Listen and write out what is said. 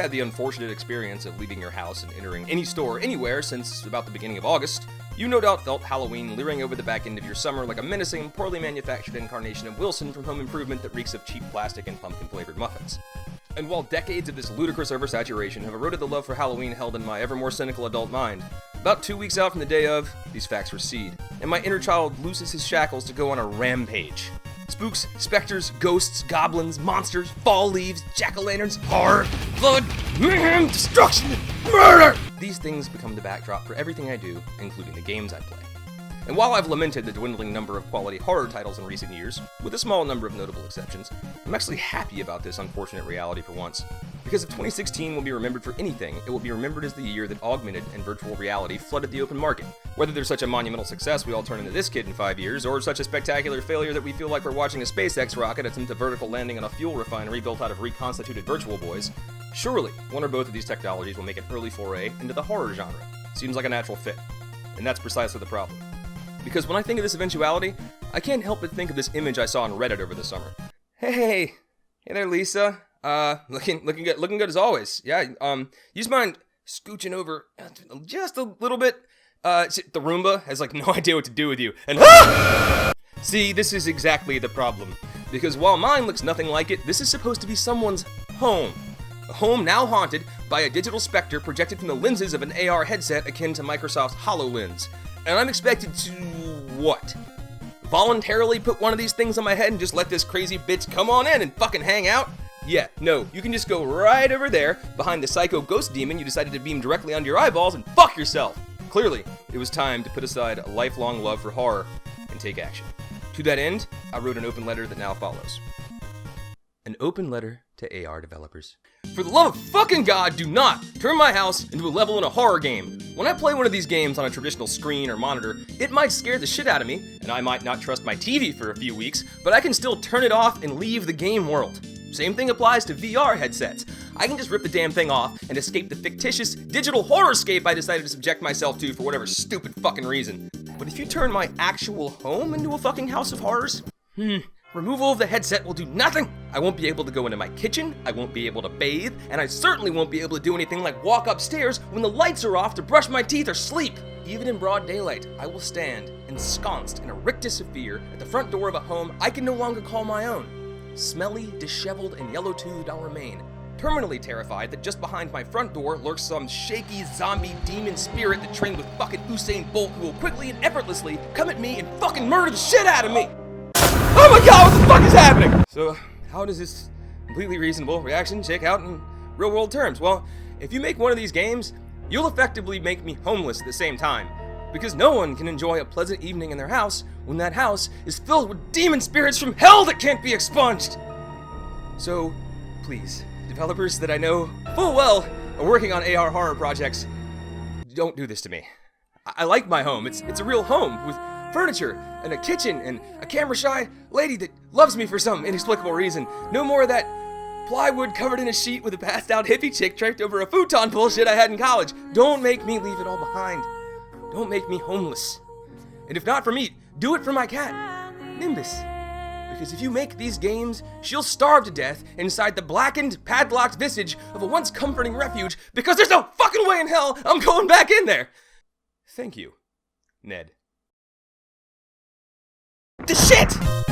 had the unfortunate experience of leaving your house and entering any store anywhere since about the beginning of August, you no doubt felt Halloween leering over the back end of your summer like a menacing, poorly manufactured incarnation of Wilson from Home Improvement that reeks of cheap plastic and pumpkin-flavored muffins. And while decades of this ludicrous oversaturation have eroded the love for Halloween held in my ever more cynical adult mind, about 2 weeks out from the day of, these facts recede, and my inner child looses his shackles to go on a rampage. Spooks, specters, ghosts, goblins, monsters, fall leaves, jack-o'-lanterns, horror, blood, mayhem, destruction, and murder! These things become the backdrop for everything I do, including the games I play. And while I've lamented the dwindling number of quality horror titles in recent years, with a small number of notable exceptions, I'm actually happy about this unfortunate reality for once. Because if 2016 will be remembered for anything, it will be remembered as the year that augmented and virtual reality flooded the open market. Whether there's such a monumental success we all turn into this kid in 5 years, or such a spectacular failure that we feel like we're watching a SpaceX rocket attempt a vertical landing on a fuel refinery built out of reconstituted virtual boys, surely one or both of these technologies will make an early foray into the horror genre. Seems like a natural fit. And that's precisely the problem. Because when I think of this eventuality, I can't help but think of this image I saw on Reddit over the summer. Hey there, Lisa. Looking good as always. Yeah, you just mind scooching over just a little bit? The Roomba has like no idea what to do with you. And see, this is exactly the problem. Because while mine looks nothing like it, this is supposed to be someone's home. A home now haunted by a digital specter projected from the lenses of an AR headset akin to Microsoft's HoloLens. And I'm expected to, what? Voluntarily put one of these things on my head and just let this crazy bitch come on in and fucking hang out? Yeah, no, you can just go right over there, behind the psycho ghost demon you decided to beam directly onto your eyeballs and fuck yourself! Clearly, it was time to put aside a lifelong love for horror and take action. To that end, I wrote an open letter that now follows. An open letter to AR developers. For the love of fucking God, do not turn my house into a level in a horror game. When I play one of these games on a traditional screen or monitor, it might scare the shit out of me, and I might not trust my TV for a few weeks, but I can still turn it off and leave the game world. Same thing applies to VR headsets. I can just rip the damn thing off and escape the fictitious digital horrorscape I decided to subject myself to for whatever stupid fucking reason. But if you turn my actual home into a fucking house of horrors, removal of the headset will do nothing! I won't be able to go into my kitchen, I won't be able to bathe, and I certainly won't be able to do anything like walk upstairs when the lights are off to brush my teeth or sleep! Even in broad daylight, I will stand, ensconced in a rictus of fear, at the front door of a home I can no longer call my own. Smelly, disheveled, and yellow-toothed I'll remain, terminally terrified that just behind my front door lurks some shaky zombie demon spirit that trained with fucking Usain Bolt who will quickly and effortlessly come at me and fucking murder the shit out of me! Oh my god, what the fuck is happening? So, how does this completely reasonable reaction check out in real world terms? Well, if you make one of these games, you'll effectively make me homeless at the same time. Because no one can enjoy a pleasant evening in their house when that house is filled with demon spirits from hell that can't be expunged. So, please, developers that I know full well are working on AR horror projects, don't do this to me. I like my home. It's a real home with furniture and a kitchen and a camera-shy lady that loves me for some inexplicable reason. No more of that plywood covered in a sheet with a passed-out hippie chick draped over a futon bullshit I had in college. Don't make me leave it all behind. Don't make me homeless. And if not for me, do it for my cat, Nimbus. Because if you make these games, she'll starve to death inside the blackened, padlocked visage of a once comforting refuge because there's no fucking way in hell I'm going back in there. Thank you, Ned. The shit!